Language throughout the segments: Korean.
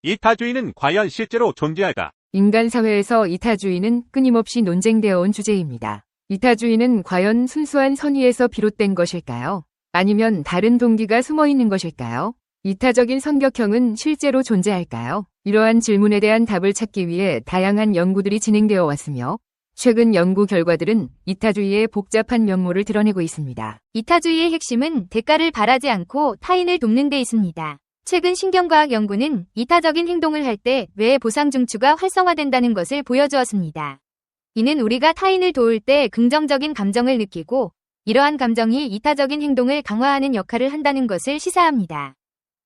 이타주의는 과연 실제로 존재할까? 인간 사회에서 이타주의는 끊임없이 논쟁되어 온 주제입니다. 이타주의는 과연 순수한 선의에서 비롯된 것일까요? 아니면 다른 동기가 숨어 있는 것일까요? 이타적인 성격형은 실제로 존재할까요? 이러한 질문에 대한 답을 찾기 위해 다양한 연구들이 진행되어 왔으며 최근 연구 결과들은 이타주의의 복잡한 면모를 드러내고 있습니다. 이타주의의 핵심은 대가를 바라지 않고 타인을 돕는 데 있습니다. 최근 신경과학 연구는 이타적인 행동을 할 때 뇌의 보상 중추가 활성화된다는 것을 보여주었습니다. 이는 우리가 타인을 도울 때 긍정적인 감정을 느끼고 이러한 감정이 이타적인 행동을 강화하는 역할을 한다는 것을 시사합니다.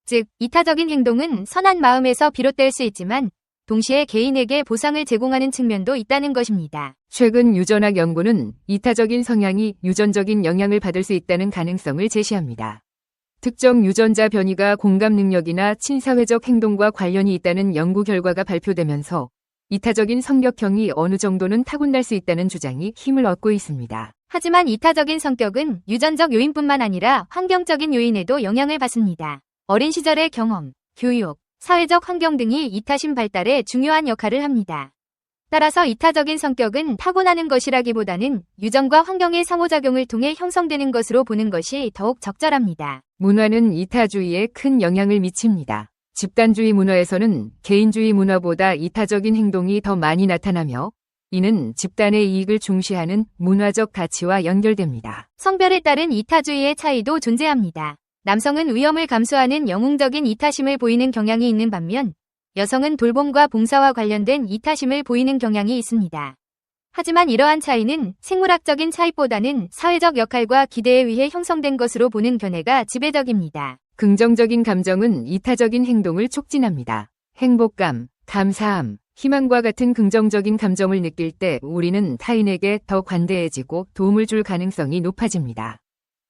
즉, 이타적인 행동은 선한 마음에서 비롯될 수 있지만 동시에 개인에게 보상을 제공하는 측면도 있다는 것입니다. 최근 유전학 연구는 이타적인 성향이 유전적인 영향을 받을 수 있다는 가능성을 제시합니다. 특정 유전자 변이가 공감 능력이나 친사회적 행동과 관련이 있다는 연구 결과가 발표되면서 이타적인 성격형이 어느 정도는 타고날 수 있다는 주장이 힘을 얻고 있습니다. 하지만 이타적인 성격은 유전적 요인뿐만 아니라 환경적인 요인에도 영향을 받습니다. 어린 시절의 경험, 교육, 사회적 환경 등이 이타심 발달에 중요한 역할을 합니다. 따라서 이타적인 성격은 타고나는 것이라기보다는 유전과 환경의 상호작용을 통해 형성되는 것으로 보는 것이 더욱 적절합니다. 문화는 이타주의에 큰 영향을 미칩니다. 집단주의 문화에서는 개인주의 문화보다 이타적인 행동이 더 많이 나타나며 이는 집단의 이익을 중시하는 문화적 가치와 연결됩니다. 성별에 따른 이타주의의 차이도 존재합니다. 남성은 위험을 감수하는 영웅적인 이타심을 보이는 경향이 있는 반면 여성은 돌봄과 봉사와 관련된 이타심을 보이는 경향이 있습니다. 하지만 이러한 차이는 생물학적인 차이보다는 사회적 역할과 기대에 의해 형성된 것으로 보는 견해가 지배적입니다. 긍정적인 감정은 이타적인 행동을 촉진합니다. 행복감, 감사함, 희망과 같은 긍정적인 감정을 느낄 때 우리는 타인에게 더 관대해지고 도움을 줄 가능성이 높아집니다.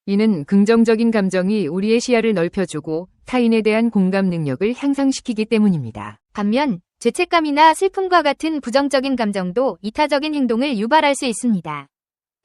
이는 긍정적인 감정이 우리의 시야를 넓혀주고 타인에 대한 공감 능력을 향상시키기 때문입니다. 반면 죄책감이나 슬픔과 같은 부정적인 감정도 이타적인 행동을 유발할 수 있습니다.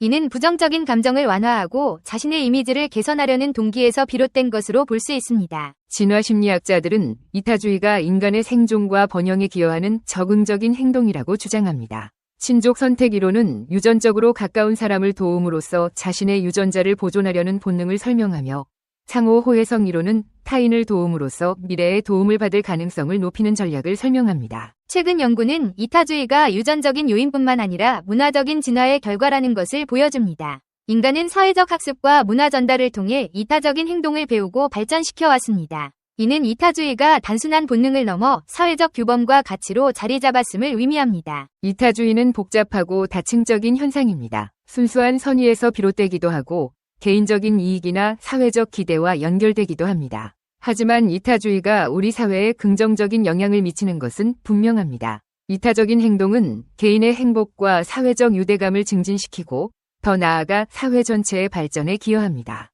이는 부정적인 감정을 완화하고 자신의 이미지를 개선하려는 동기에서 비롯된 것으로 볼 수 있습니다. 진화심리학자들은 이타주의가 인간의 생존과 번영에 기여하는 적응적인 행동이라고 주장합니다. 친족 선택 이론은 유전적으로 가까운 사람을 도움으로써 자신의 유전자를 보존하려는 본능을 설명하며 상호 호혜성 이론은 타인을 도움으로써 미래에 도움을 받을 가능성을 높이는 전략을 설명합니다. 최근 연구는 이타주의가 유전적인 요인뿐만 아니라 문화적인 진화의 결과라는 것을 보여줍니다. 인간은 사회적 학습과 문화 전달을 통해 이타적인 행동을 배우고 발전시켜 왔습니다. 이는 이타주의가 단순한 본능을 넘어 사회적 규범과 가치로 자리 잡았음을 의미합니다. 이타주의는 복잡하고 다층적인 현상입니다. 순수한 선의에서 비롯되기도 하고 개인적인 이익이나 사회적 기대와 연결되기도 합니다. 하지만 이타주의가 우리 사회에 긍정적인 영향을 미치는 것은 분명합니다. 이타적인 행동은 개인의 행복과 사회적 유대감을 증진시키고 더 나아가 사회 전체의 발전에 기여합니다.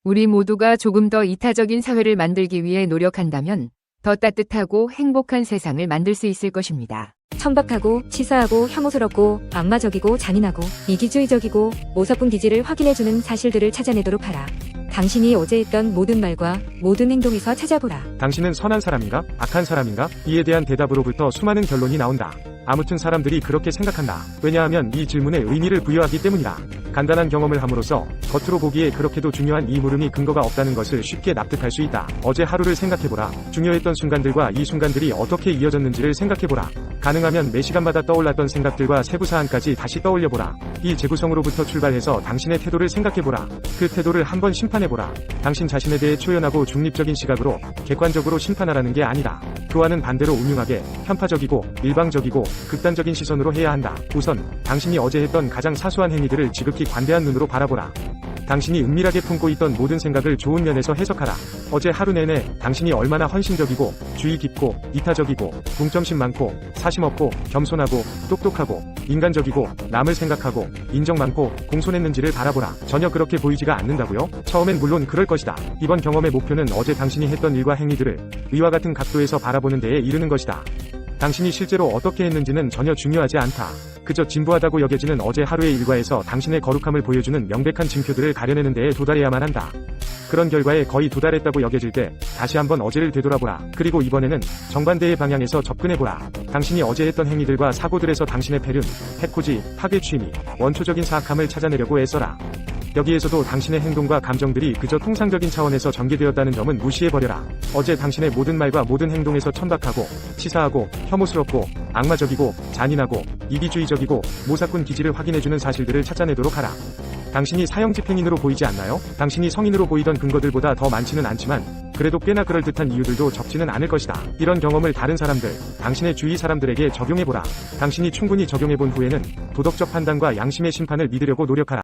우리 모두가 조금 더 이타적인 사회를 만들기 위해 노력한다면 더 따뜻하고 행복한 세상을 만들 수 있을 것입니다. 천박하고 치사하고 혐오스럽고 악마적이고 잔인하고 이기주의적이고 어설픈 기질을 확인해주는 사실들을 찾아내도록 하라. 당신이 어제 했던 모든 말과 모든 행동에서 찾아보라. 당신은 선한 사람인가? 악한 사람인가? 이에 대한 대답으로부터 수많은 결론이 나온다. 아무튼 사람들이 그렇게 생각한다. 왜냐하면 이 질문에 의미를 부여하기 때문이다. 간단한 경험을 함으로써 겉으로 보기에 그렇게도 중요한 이 물음이 근거가 없다는 것을 쉽게 납득할 수 있다. 어제 하루를 생각해보라. 중요했던 순간들과 이 순간들이 어떻게 이어졌는지를 생각해보라. 가능하면 매 시간마다 떠올랐던 생각들과 세부사항까지 다시 떠올려보라. 이 재구성으로부터 출발해서 당신의 태도를 생각해보라. 그 태도를 한번 심판해보라. 당신 자신에 대해 초연하고 중립적인 시각으로 객관적으로 심판하라는 게 아니다. 그와는 반대로 운용하게 편파적이고 일방적이고 극단적인 시선으로 해야 한다. 우선 당신이 어제 했던 가장 사소한 행위들을 지극히 관대한 눈으로 바라보라. 당신이 은밀하게 품고 있던 모든 생각을 좋은 면에서 해석하라. 어제 하루 내내 당신이 얼마나 헌신적이고 주의 깊고 이타적이고 공점심 많고 사심 없고 겸손하고 똑똑하고 인간적이고 남을 생각하고 인정 많고 공손했는지를 바라보라. 전혀 그렇게 보이지가 않는다고요? 처음엔 물론 그럴 것이다. 이번 경험의 목표는 어제 당신이 했던 일과 행위들을 위와 같은 각도에서 바라보는 데에 이르는 것이다. 당신이 실제로 어떻게 했는지는 전혀 중요하지 않다. 그저 진부하다고 여겨지는 어제 하루의 일과에서 당신의 거룩함을 보여주는 명백한 징표들을 가려내는 데에 도달해야만 한다. 그런 결과에 거의 도달했다고 여겨질 때 다시 한번 어제를 되돌아보라. 그리고 이번에는 정반대의 방향에서 접근해보라. 당신이 어제 했던 행위들과 사고들에서 당신의 패륜, 해코지, 파괴 취미, 원초적인 사악함을 찾아내려고 애써라. 여기에서도 당신의 행동과 감정들이 그저 통상적인 차원에서 전개되었다는 점은 무시해버려라. 어제 당신의 모든 말과 모든 행동에서 천박하고, 치사하고, 혐오스럽고, 악마적이고, 잔인하고, 이기주의적이고, 모사꾼 기질을 확인해주는 사실들을 찾아내도록 하라. 당신이 사형 집행인으로 보이지 않나요? 당신이 성인으로 보이던 근거들보다 더 많지는 않지만 그래도 꽤나 그럴듯한 이유들도 적지는 않을 것이다. 이런 경험을 다른 사람들, 당신의 주위 사람들에게 적용해보라. 당신이 충분히 적용해본 후에는 도덕적 판단과 양심의 심판을 믿으려고 노력하라.